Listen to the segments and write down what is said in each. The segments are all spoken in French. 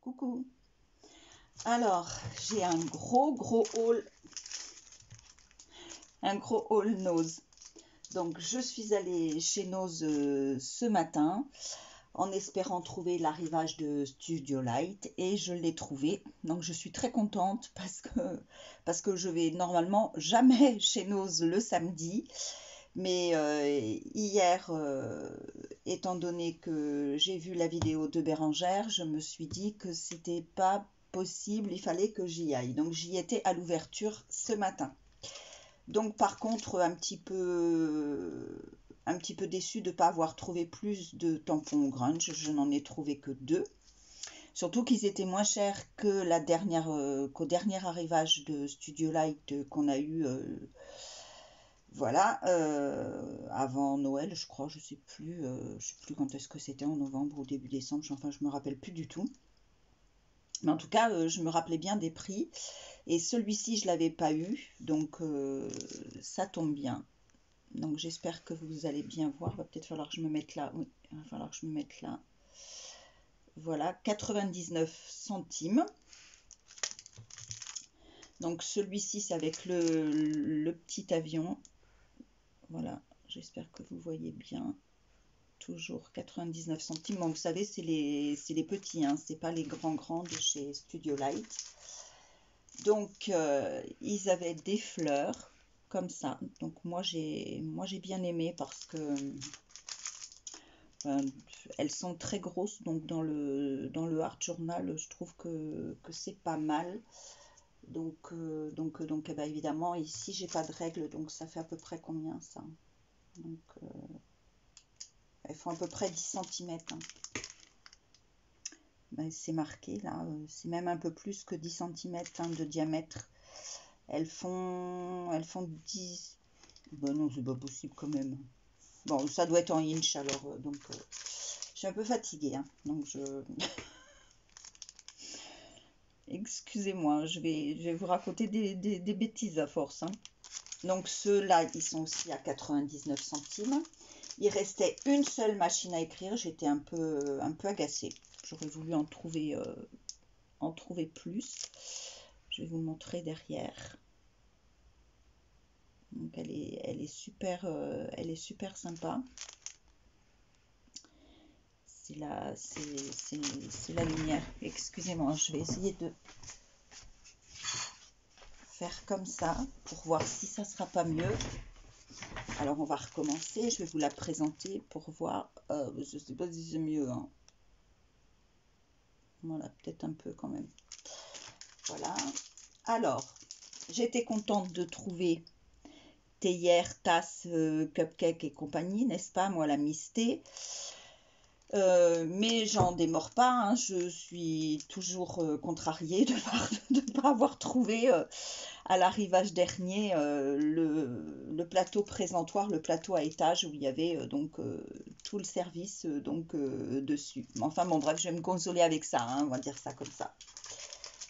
Coucou. Alors, j'ai un gros haul, Nose. Donc, je suis allée chez Nose ce matin en espérant trouver l'arrivage de Studio Light et je l'ai trouvé. Donc, je suis très contente parce que je vais normalement jamais chez Nose le samedi. Mais hier, étant donné que j'ai vu la vidéo de Bérangère, je me suis dit que c'était pas possible, il fallait que j'y aille. Donc j'y étais à l'ouverture ce matin. Donc par contre, un petit peu déçue de ne pas avoir trouvé plus de tampons grunge. Je n'en ai trouvé que 2. Surtout qu'ils étaient moins chers que qu'au dernier arrivage de Studio Light qu'on a eu. Voilà, avant Noël, je crois, je sais plus quand est-ce que c'était, en novembre ou début décembre, enfin je me rappelle plus du tout. Mais en tout cas, je me rappelais bien des prix. Et celui-ci, je l'avais pas eu, donc ça tombe bien. Donc j'espère que vous allez bien voir. Va peut-être falloir que je me mette là. Oui, il va falloir que je me mette là. Voilà, 99 centimes. Donc celui-ci, c'est avec le petit avion. Voilà, j'espère que vous voyez bien. Toujours 99 centimes. Bon, vous savez, c'est les petits, hein, c'est pas les grands de chez Studio Light. Donc, ils avaient des fleurs comme ça. Donc, moi j'ai bien aimé parce que elles sont très grosses. Donc, dans le Art Journal, je trouve que c'est pas mal. Donc eh ben, évidemment, ici, j'ai pas de règle. Donc, ça fait à peu près combien ça? Donc, elles font à peu près 10 cm. Hein. Ben, c'est marqué là, c'est même un peu plus que 10 cm hein, de diamètre. Elles font 10. Ben non, c'est pas possible quand même. Bon, ça doit être en inch alors, donc je suis un peu fatiguée. Hein, donc je. Excusez-moi, je vais vous raconter des bêtises à force. Hein. Donc ceux-là, ils sont aussi à 99 centimes. Il restait une seule machine à écrire, j'étais un peu agacée. J'aurais voulu en trouver plus. Je vais vous montrer derrière. Donc elle est super sympa. C'est la lumière. Excusez-moi, je vais essayer de faire comme ça pour voir si ça sera pas mieux. Alors on va recommencer. Je vais vous la présenter pour voir. Je sais pas si c'est mieux. Hein. Voilà, peut-être un peu quand même. Voilà. Alors, j'étais contente de trouver théière, tasse, cupcake et compagnie, n'est-ce pas? Moi, la Misté. Mais j'en démords pas, hein. Je suis toujours contrariée de ne pas avoir trouvé à l'arrivage dernier le plateau présentoir, le plateau à étage où il y avait donc tout le service dessus. Enfin bon, bref, je vais me consoler avec ça, hein, on va dire ça comme ça.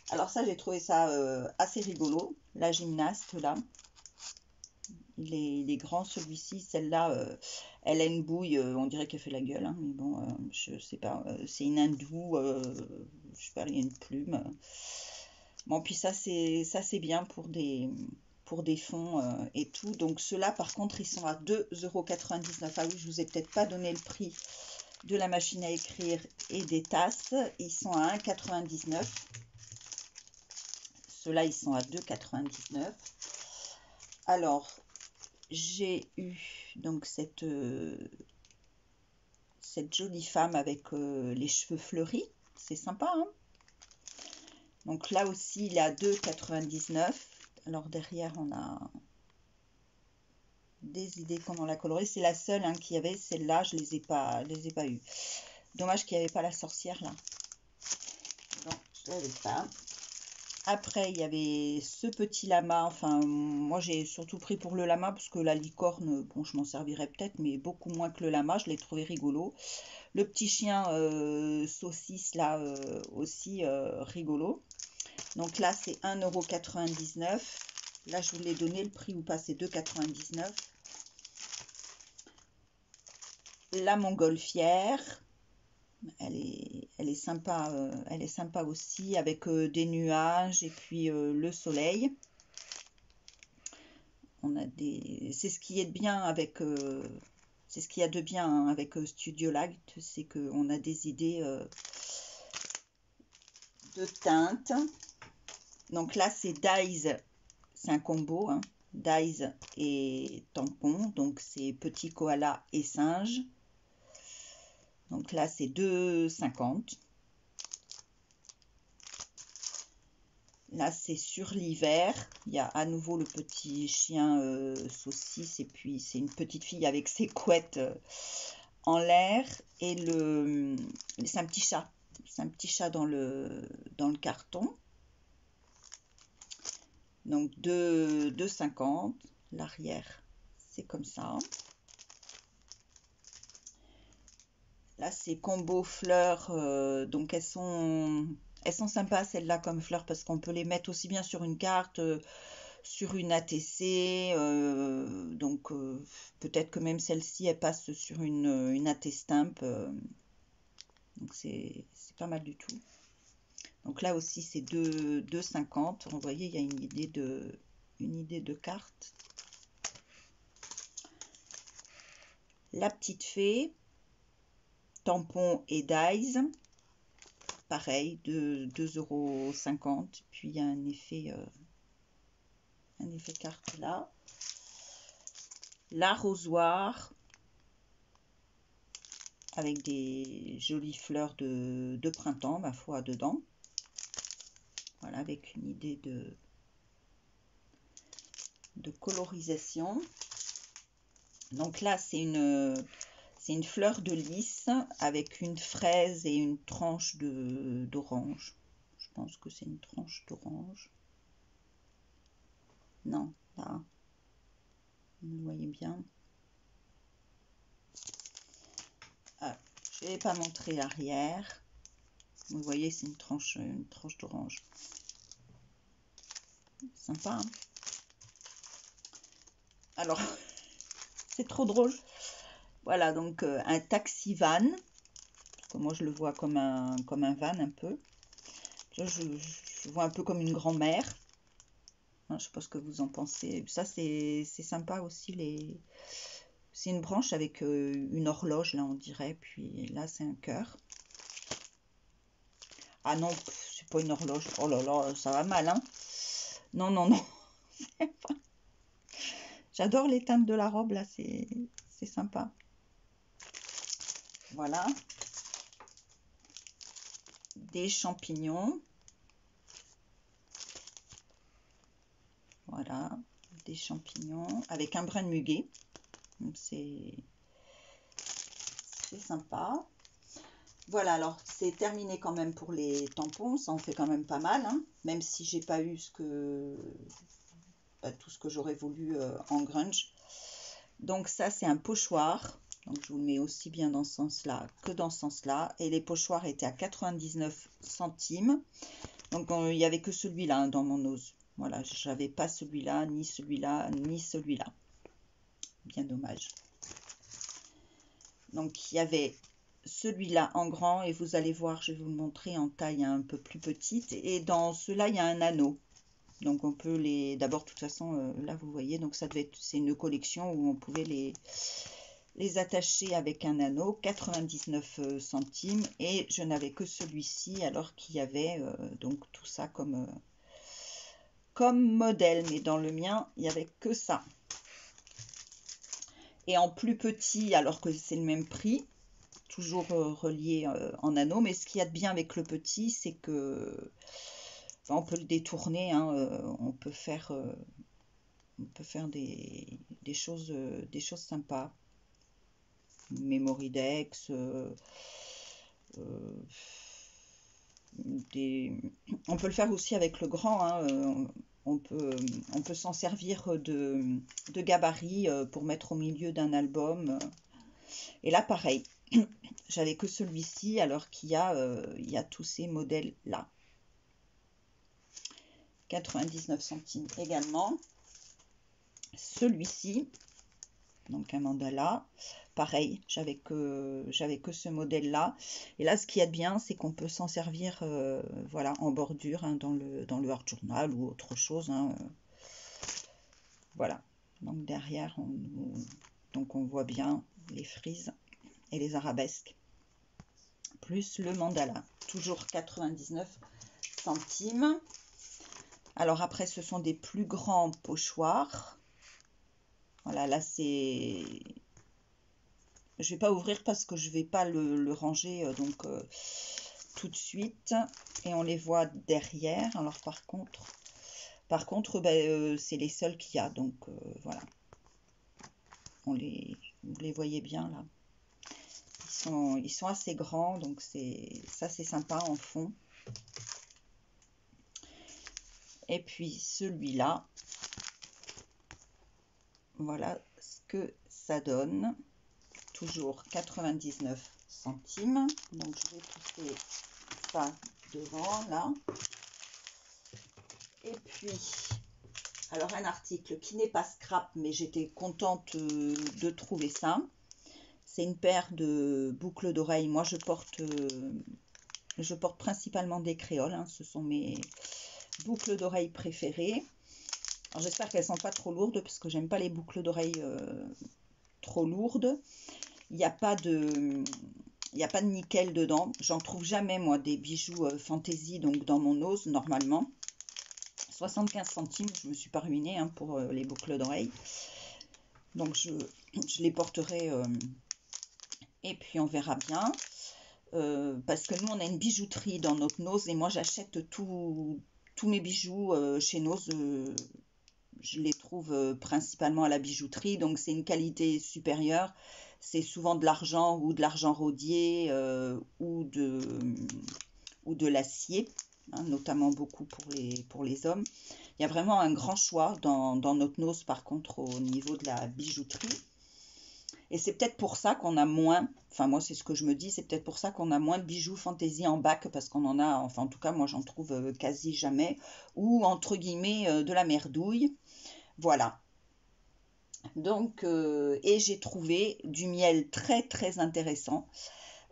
Alors ça, j'ai trouvé ça assez rigolo, la gymnaste là. Il est grand celui-ci, celle-là, elle a une bouille, on dirait qu'elle fait la gueule, hein, mais bon, je sais pas, c'est une hindoue, je sais pas, il y a une plume. Bon, puis ça c'est bien pour des fonds et tout. Donc ceux-là, par contre, ils sont à 2,99 €. Ah oui, je vous ai peut-être pas donné le prix de la machine à écrire et des tasses. Ils sont à 1,99 €. Ceux-là, ils sont à 2,99 €. Alors, j'ai eu donc cette jolie femme avec les cheveux fleuris. C'est sympa, hein? Donc là aussi, il est à 2,99 €. Alors derrière, on a des idées comment la colorer. C'est la seule hein, qu'il y avait. Celle-là, je les ai pas eues. Dommage qu'il n'y avait pas la sorcière là. Non, je l'avais pas. Après, il y avait ce petit lama. Enfin, moi, j'ai surtout pris pour le lama parce que la licorne, bon, je m'en servirais peut-être, mais beaucoup moins que le lama. Je l'ai trouvé rigolo. Le petit chien saucisse, là, aussi rigolo. Donc là, c'est 1,99 €. Là, je vous l'ai donné le prix ou pas, c'est 2,99 €. La montgolfière, elle elle est sympa aussi avec des nuages et puis le soleil. C'est ce qui est bien avec, c'est ce qu'il y a de bien hein, avec Studio Light, c'est qu'on a des idées de teintes. Donc là, c'est Dies, c'est un combo, hein, Dies et tampon. Donc c'est petit koala et singe. Donc là, c'est 2,50. Là, c'est sur l'hiver. Il y a à nouveau le petit chien saucisse et puis c'est une petite fille avec ses couettes en l'air. Et c'est un petit chat. C'est un petit chat dans le carton. Donc 2,50. L'arrière, c'est comme ça. Là, c'est combo fleurs. Donc elles sont sympas celles-là comme fleurs parce qu'on peut les mettre aussi bien sur une carte, sur une ATC. Donc peut-être que même celle-ci, elle passe sur une AT Stamp. Donc c'est pas mal du tout. Donc là aussi, c'est 2,50. Vous voyez, il y a une idée de carte. La petite fée, tampon et dies. Pareil, de 2,50 €. Puis il y a un effet carte là. L'arrosoir avec des jolies fleurs de printemps, ma foi, dedans. Voilà, avec une idée de colorisation. Donc là, c'est une fleur de lys avec une fraise et une tranche d'orange. Je pense que c'est une tranche d'orange. Non, là, vous le voyez bien. Ah, je ne vais pas montrer l'arrière. Vous voyez, c'est une tranche d'orange. Sympa, hein? Alors, c'est trop drôle. Voilà, donc un taxi van. Parce que moi, je le vois comme un van un peu. Je vois un peu comme une grand-mère. Je ne sais pas ce que vous en pensez. Ça, c'est sympa aussi. C'est une branche avec une horloge, là, on dirait. Puis là, c'est un cœur. Ah non, c'est pas une horloge. Oh là là, ça va mal, hein? Non, non, non. J'adore les teintes de la robe, là. C'est sympa. Voilà. Des champignons. Voilà. Des champignons avec un brin de muguet. C'est sympa. Voilà, alors c'est terminé quand même pour les tampons, ça en fait quand même pas mal, hein, même si j'ai pas eu tout ce que j'aurais voulu en grunge. Donc ça c'est un pochoir, donc je vous le mets aussi bien dans ce sens-là que dans ce sens-là, et les pochoirs étaient à 99 centimes, donc il n'y avait que celui-là hein, dans mon ose. Voilà, j'avais pas celui-là, ni celui-là, ni celui-là. Bien dommage. Donc il y avait celui-là en grand et vous allez voir, je vais vous le montrer en taille un peu plus petite. Et dans ceux-là, il y a un anneau. Donc on peut d'abord, de toute façon, là vous voyez, donc c'est une collection où on pouvait les attacher avec un anneau, 99 centimes. Et je n'avais que celui-ci alors qu'il y avait donc tout ça comme modèle. Mais dans le mien, il n'y avait que ça. Et en plus petit, alors que c'est le même prix, toujours relié en anneau, mais ce qu'il y a de bien avec le petit, c'est que on peut le détourner, hein, on peut faire des choses sympas. Memoridex, on peut le faire aussi avec le grand, hein, on peut s'en servir de gabarit pour mettre au milieu d'un album. Et là, pareil, j'avais que celui-ci, alors qu'il y a tous ces modèles-là. 99 centimes également. Celui-ci, donc un mandala. pareil, j'avais que ce modèle-là. Et là, ce qu'il y a de bien, c'est qu'on peut s'en servir voilà, en bordure hein, dans le Art Journal ou autre chose. Hein, voilà. Donc derrière, on voit bien les frises et les arabesques. Plus le mandala. Toujours 99 centimes. Alors après, ce sont des plus grands pochoirs. Voilà, là c'est... Je vais pas ouvrir parce que je vais pas le ranger tout de suite. Et on les voit derrière. Alors par contre c'est les seuls qu'il y a. Donc voilà. Vous les voyez bien là. Ils sont assez grands. Donc ça c'est sympa en fond. Et puis celui-là, voilà ce que ça donne. Toujours 99 centimes. Donc je vais pousser ça devant là. Et puis, alors un article qui n'est pas scrap, mais j'étais contente de trouver ça. C'est une paire de boucles d'oreilles. Moi je porte principalement des créoles. Hein. Ce sont mes boucles d'oreilles préférées. Alors j'espère qu'elles ne sont pas trop lourdes parce que j'aime pas les boucles d'oreilles trop lourdes. Il n'y a pas de nickel dedans. J'en trouve jamais moi des bijoux fantaisie donc dans mon ose normalement. 75 centimes, je me suis pas ruinée hein, pour les boucles d'oreilles. Donc je les porterai et puis on verra bien. Parce que nous on a une bijouterie dans notre nose et moi j'achète tous mes bijoux chez Nose. Je les trouve principalement à la bijouterie, donc c'est une qualité supérieure. C'est souvent de l'argent ou de l'argent rodier ou de l'acier, hein, notamment beaucoup pour les hommes. Il y a vraiment un grand choix dans notre Nose par contre au niveau de la bijouterie. Et c'est peut-être pour ça qu'on a moins, enfin moi c'est ce que je me dis, c'est peut-être pour ça qu'on a moins de bijoux fantaisie en bac, parce qu'on en a, enfin en tout cas moi j'en trouve quasi jamais, ou entre guillemets de la merdouille. Voilà. Donc, et j'ai trouvé du miel très très intéressant,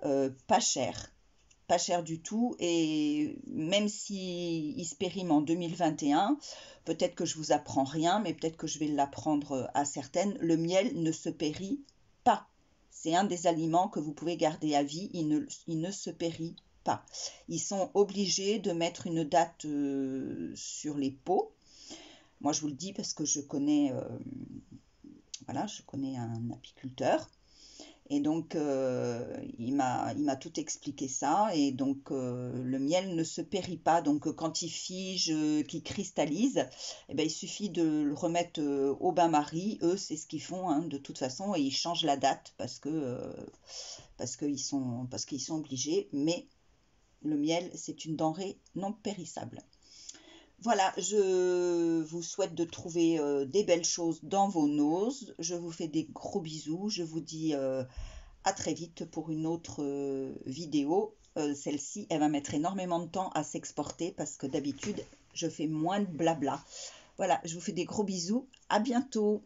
pas cher du tout, et même s'il se périme en 2021, peut-être que je vous apprends rien, mais peut-être que je vais l'apprendre à certaines, le miel ne se périt pas. C'est un des aliments que vous pouvez garder à vie, il ne se périt pas. Ils sont obligés de mettre une date sur les pots. Moi je vous le dis parce que je connais... voilà, je connais un apiculteur et donc il m'a tout expliqué ça et donc le miel ne se périt pas, donc quand il fige, qu'il cristallise, eh ben, il suffit de le remettre au bain-marie. Eux c'est ce qu'ils font hein, de toute façon, et ils changent la date parce qu'ils sont obligés, mais le miel c'est une denrée non périssable. Voilà, je vous souhaite de trouver des belles choses dans vos noses. Je vous fais des gros bisous. Je vous dis à très vite pour une autre vidéo. Celle-ci, elle va mettre énormément de temps à s'exporter parce que d'habitude, je fais moins de blabla. Voilà, je vous fais des gros bisous. À bientôt.